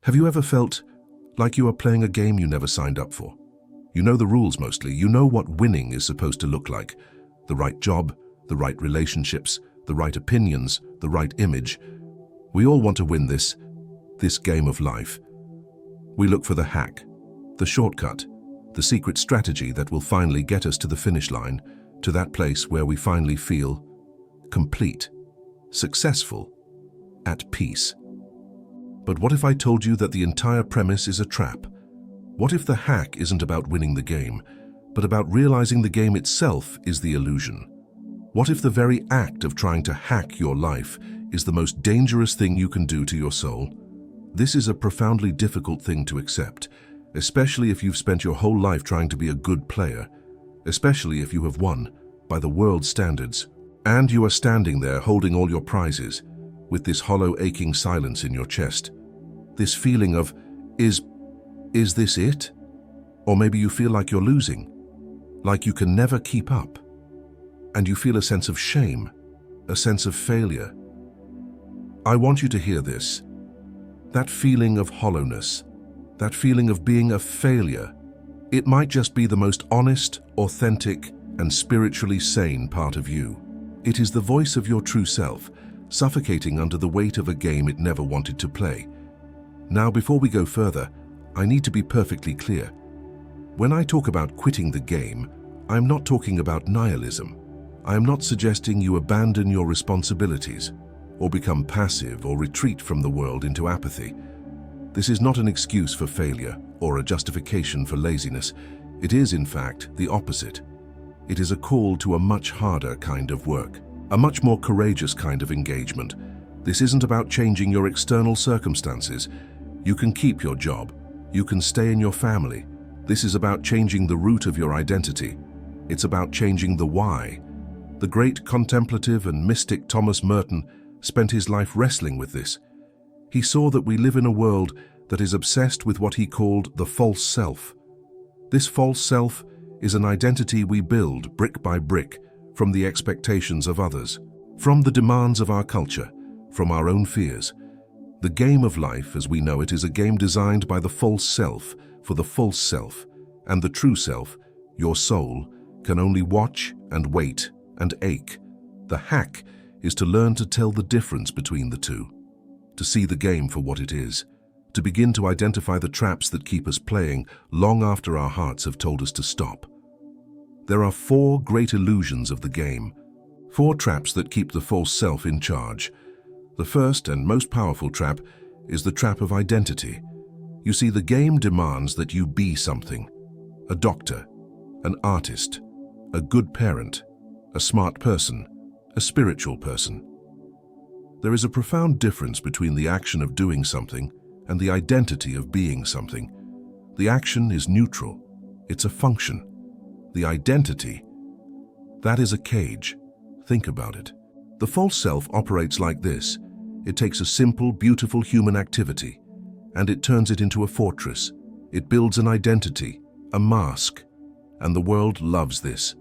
Have you ever felt like you are playing a game you never signed up for? You know the rules mostly. You know what winning is supposed to look like. The right job, the right relationships, the right opinions, the right image. We all want to win this game of life. We look for the hack, the shortcut, the secret strategy that will finally get us to the finish line, to that place where we finally feel complete, successful, at peace. But what if I told you that the entire premise is a trap? What if the hack isn't about winning the game, but about realizing the game itself is the illusion? What if the very act of trying to hack your life is the most dangerous thing you can do to your soul? This is a profoundly difficult thing to accept, especially if you've spent your whole life trying to be a good player, especially if you have won by the world's standards, and you are standing there holding all your prizes, with this hollow, aching silence in your chest. This feeling of, is this it? Or maybe you feel like you're losing, like you can never keep up. And you feel a sense of shame, a sense of failure. I want you to hear this. That feeling of hollowness, that feeling of being a failure, it might just be the most honest, authentic, and spiritually sane part of you. It is the voice of your true self, suffocating under the weight of a game it never wanted to play. Now, before we go further, I need to be perfectly clear. When I talk about quitting the game, I am not talking about nihilism. I am not suggesting you abandon your responsibilities, or become passive or retreat from the world into apathy. This is not an excuse for failure or a justification for laziness. It is, in fact, the opposite. It is a call to a much harder kind of work, a much more courageous kind of engagement. This isn't about changing your external circumstances. You can keep your job. You can stay in your family. This is about changing the root of your identity. It's about changing the why. The great contemplative and mystic Thomas Merton spent his life wrestling with this. He saw that we live in a world that is obsessed with what he called the false self. This false self is an identity we build brick by brick from the expectations of others, from the demands of our culture, from our own fears. The game of life, as we know it, is a game designed by the false self for the false self, and the true self, your soul, can only watch and wait and ache. The hack is to learn to tell the difference between the two, to see the game for what it is, to begin to identify the traps that keep us playing long after our hearts have told us to stop. There are 4 great illusions of the game, 4 traps that keep the false self in charge. The first and most powerful trap is the trap of identity. You see, the game demands that you be something: a doctor, an artist, a good parent, a smart person, a spiritual person. There is a profound difference between the action of doing something and the identity of being something. The action is neutral. It's a function. The identity, that is a cage. Think about it. The false self operates like this. It takes a simple, beautiful human activity, and it turns it into a fortress. It builds an identity, a mask, and the world loves this.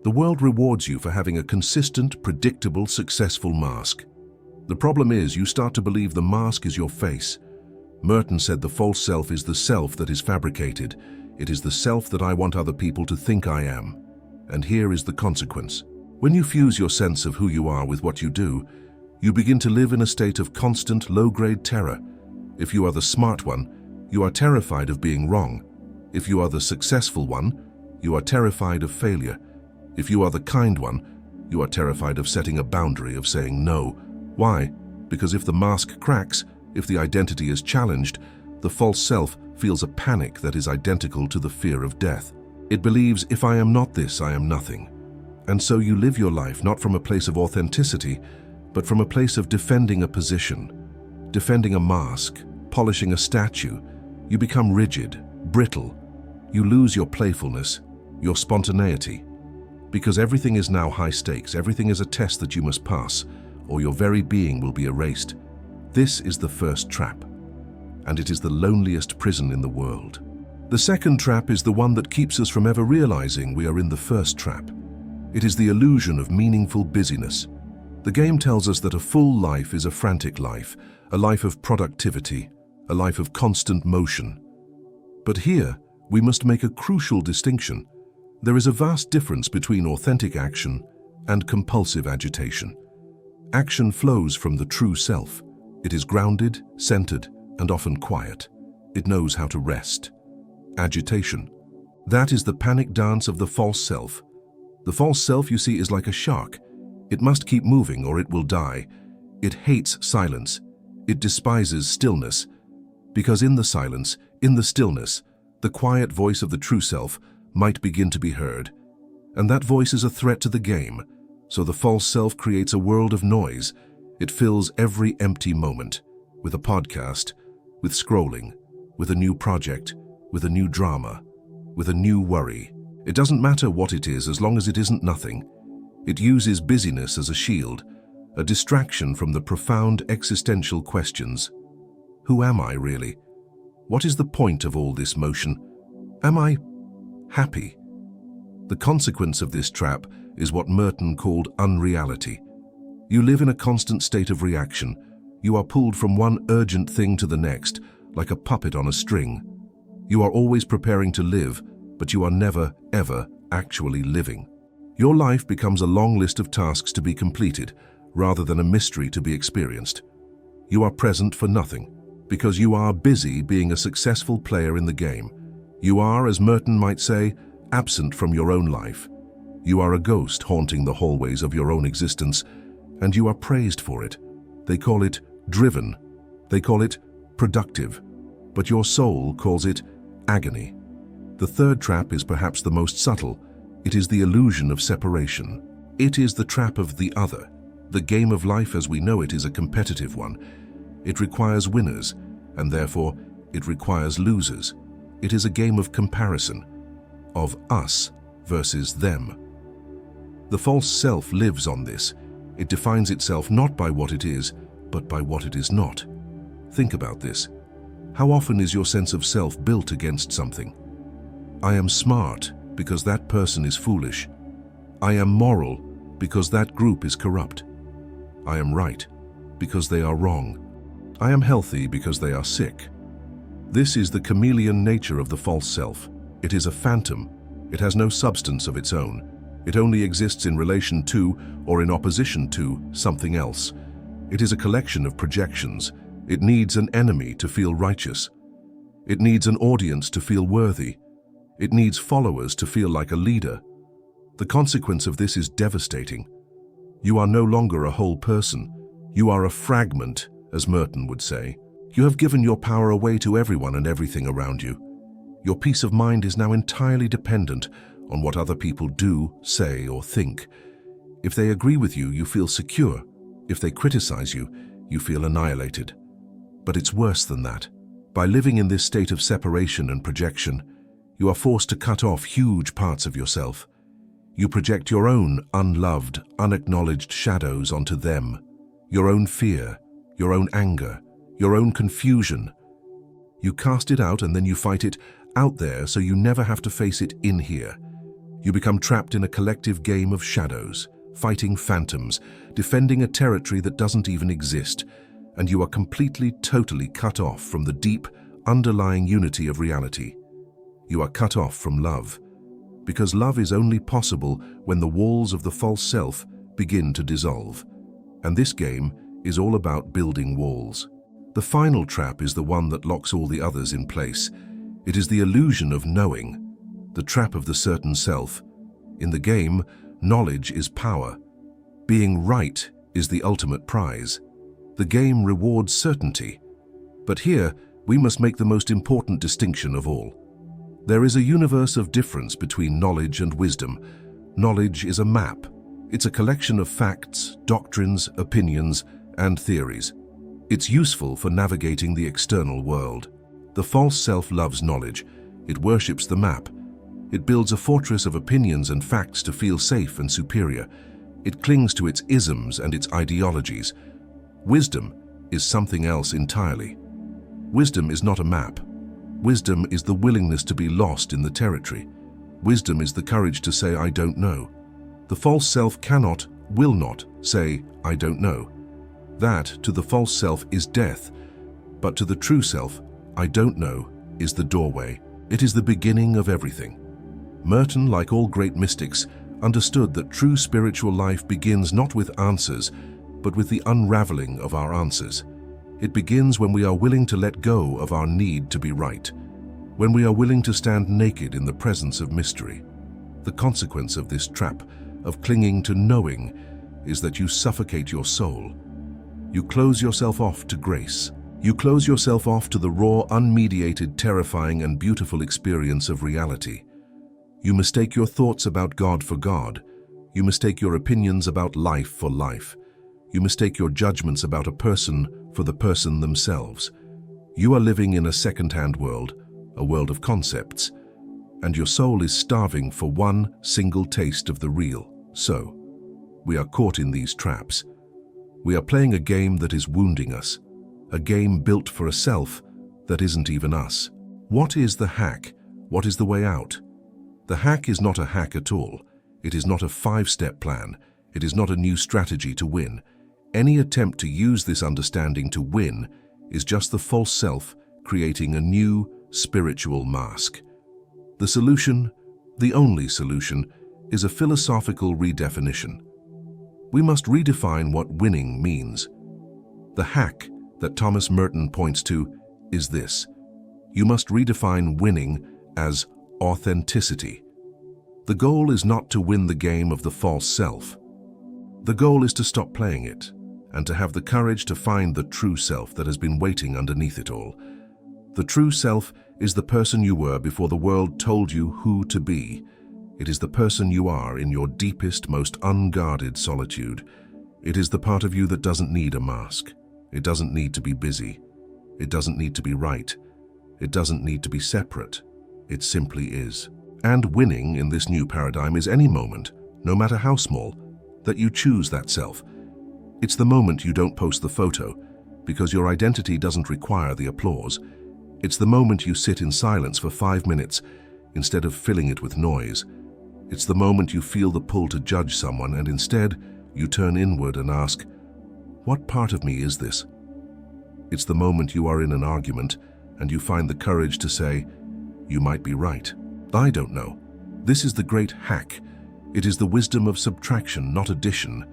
The world rewards you for having a consistent, predictable, successful mask. The problem is you start to believe the mask is your face. Merton said the false self is the self that is fabricated. It is the self that I want other people to think I am. And here is the consequence. When you fuse your sense of who you are with what you do, you begin to live in a state of constant low-grade terror. If you are the smart one, you are terrified of being wrong. If you are the successful one, you are terrified of failure. If you are the kind one, you are terrified of setting a boundary, of saying no. Why? Because if the mask cracks, if the identity is challenged, the false self feels a panic that is identical to the fear of death. It believes, if I am not this, I am nothing. And so you live your life not from a place of authenticity, but from a place of defending a position, defending a mask, polishing a statue. You become rigid, brittle. You lose your playfulness, your spontaneity. Because everything is now high stakes, everything is a test that you must pass, or your very being will be erased. This is the first trap, and it is the loneliest prison in the world. The second trap is the one that keeps us from ever realizing we are in the first trap. It is the illusion of meaningful busyness. The game tells us that a full life is a frantic life, a life of productivity, a life of constant motion. But here, we must make a crucial distinction. There is a vast difference between authentic action and compulsive agitation. Action flows from the true self. It is grounded, centered, and often quiet. It knows how to rest. Agitation. That is the panic dance of the false self. The false self, you see, is like a shark. It must keep moving or it will die. It hates silence. It despises stillness. Because in the silence, in the stillness, the quiet voice of the true self might begin to be heard. And that voice is a threat to the game. So the false self creates a world of noise. It fills every empty moment with a podcast, with scrolling, with a new project, with a new drama, with a new worry. It doesn't matter what it is as long as it isn't nothing. It uses busyness as a shield, a distraction from the profound existential questions. Who am I really? What is the point of all this motion? Am I happy? The consequence of this trap is what Merton called unreality. You live in a constant state of reaction. You are pulled from one urgent thing to the next, like a puppet on a string. You are always preparing to live, but you are never, ever actually living. Your life becomes a long list of tasks to be completed, rather than a mystery to be experienced. You are present for nothing, because you are busy being a successful player in the game. You are, as Merton might say, absent from your own life. You are a ghost haunting the hallways of your own existence, and you are praised for it. They call it driven. They call it productive. But your soul calls it agony. The third trap is perhaps the most subtle. It is the illusion of separation. It is the trap of the other. The game of life as we know it is a competitive one. It requires winners, and therefore it requires losers. It is a game of comparison, of us versus them. The false self lives on this. It defines itself not by what it is, but by what it is not. Think about this. How often is your sense of self built against something? I am smart because that person is foolish. I am moral because that group is corrupt. I am right because they are wrong. I am healthy because they are sick. This is the chameleon nature of the false self. It is a phantom. It has no substance of its own. It only exists in relation to or in opposition to something else. It is a collection of projections. It needs an enemy to feel righteous. It needs an audience to feel worthy. It needs followers to feel like a leader. The consequence of this is devastating. You are no longer a whole person. You are a fragment, as Merton would say. You have given your power away to everyone and everything around you. Your peace of mind is now entirely dependent on what other people do, say, or think. If they agree with you, you feel secure. If they criticize you, you feel annihilated. But it's worse than that. By living in this state of separation and projection, you are forced to cut off huge parts of yourself. You project your own unloved, unacknowledged shadows onto them, your own fear, your own anger, your own confusion. You cast it out and then you fight it out there so you never have to face it in here. You become trapped in a collective game of shadows, fighting phantoms, defending a territory that doesn't even exist, and you are completely, totally cut off from the deep, underlying unity of reality. You are cut off from love, because love is only possible when the walls of the false self begin to dissolve. And this game is all about building walls. The final trap is the one that locks all the others in place. It is the illusion of knowing, the trap of the certain self. In the game, knowledge is power. Being right is the ultimate prize. The game rewards certainty. But here, we must make the most important distinction of all. There is a universe of difference between knowledge and wisdom. Knowledge is a map. It's a collection of facts, doctrines, opinions, and theories. It's useful for navigating the external world. The false self loves knowledge. It worships the map. It builds a fortress of opinions and facts to feel safe and superior. It clings to its isms and its ideologies. Wisdom is something else entirely. Wisdom is not a map. Wisdom is the willingness to be lost in the territory. Wisdom is the courage to say, I don't know. The false self cannot, will not say, I don't know. That, to the false self, is death. But to the true self, I don't know, is the doorway. It is the beginning of everything. Merton, like all great mystics, understood that true spiritual life begins not with answers, but with the unraveling of our answers. It begins when we are willing to let go of our need to be right, when we are willing to stand naked in the presence of mystery. The consequence of this trap, of clinging to knowing, is that you suffocate your soul. You close yourself off to grace. You close yourself off to the raw, unmediated, terrifying, and beautiful experience of reality. You mistake your thoughts about God for God. You mistake your opinions about life for life. You mistake your judgments about a person for the person themselves. You are living in a second-hand world, a world of concepts, and your soul is starving for one single taste of the real. So, we are caught in these traps. We are playing a game that is wounding us, a game built for a self that isn't even us. What is the hack? What is the way out? The hack is not a hack at all. It is not a 5-step plan. It is not a new strategy to win. Any attempt to use this understanding to win is just the false self creating a new spiritual mask. The solution, the only solution, is a philosophical redefinition. We must redefine what winning means. The hack that Thomas Merton points to is this. You must redefine winning as authenticity. The goal is not to win the game of the false self. The goal is to stop playing it and to have the courage to find the true self that has been waiting underneath it all. The true self is the person you were before the world told you who to be. It is the person you are in your deepest, most unguarded solitude. It is the part of you that doesn't need a mask. It doesn't need to be busy. It doesn't need to be right. It doesn't need to be separate. It simply is. And winning in this new paradigm is any moment, no matter how small, that you choose that self. It's the moment you don't post the photo, because your identity doesn't require the applause. It's the moment you sit in silence for 5 minutes instead of filling it with noise. It's the moment you feel the pull to judge someone and instead you turn inward and ask, what part of me is this? It's the moment you are in an argument and you find the courage to say, you might be right. I don't know. This is the great hack. It is the wisdom of subtraction, not addition.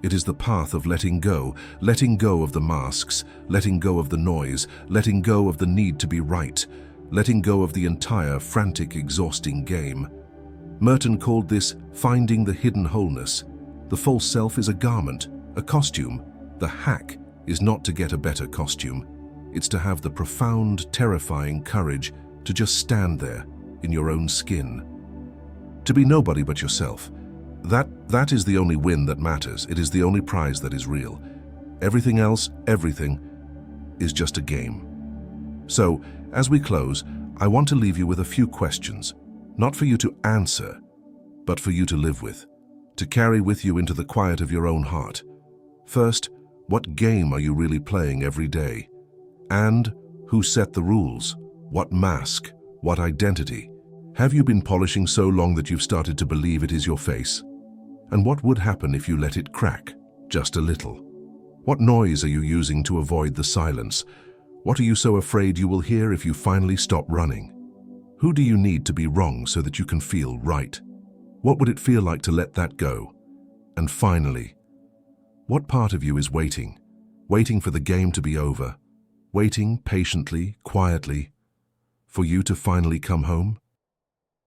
It is the path of letting go of the masks, letting go of the noise, letting go of the need to be right, letting go of the entire frantic, exhausting game. Merton called this finding the hidden wholeness. The false self is a garment, a costume. The hack is not to get a better costume. It's to have the profound, terrifying courage to just stand there in your own skin. To be nobody but yourself. That is the only win that matters. It is the only prize that is real. Everything else, everything, is just a game. So, as we close, I want to leave you with a few questions, not for you to answer, but for you to live with, to carry with you into the quiet of your own heart. First, what game are you really playing every day? And who set the rules? What mask? What identity? Have you been polishing so long that you've started to believe it is your face? And what would happen if you let it crack, just a little? What noise are you using to avoid the silence? What are you so afraid you will hear if you finally stop running? Who do you need to be wrong so that you can feel right? What would it feel like to let that go? And finally, what part of you is waiting? Waiting for the game to be over? Waiting patiently, quietly, for you to finally come home?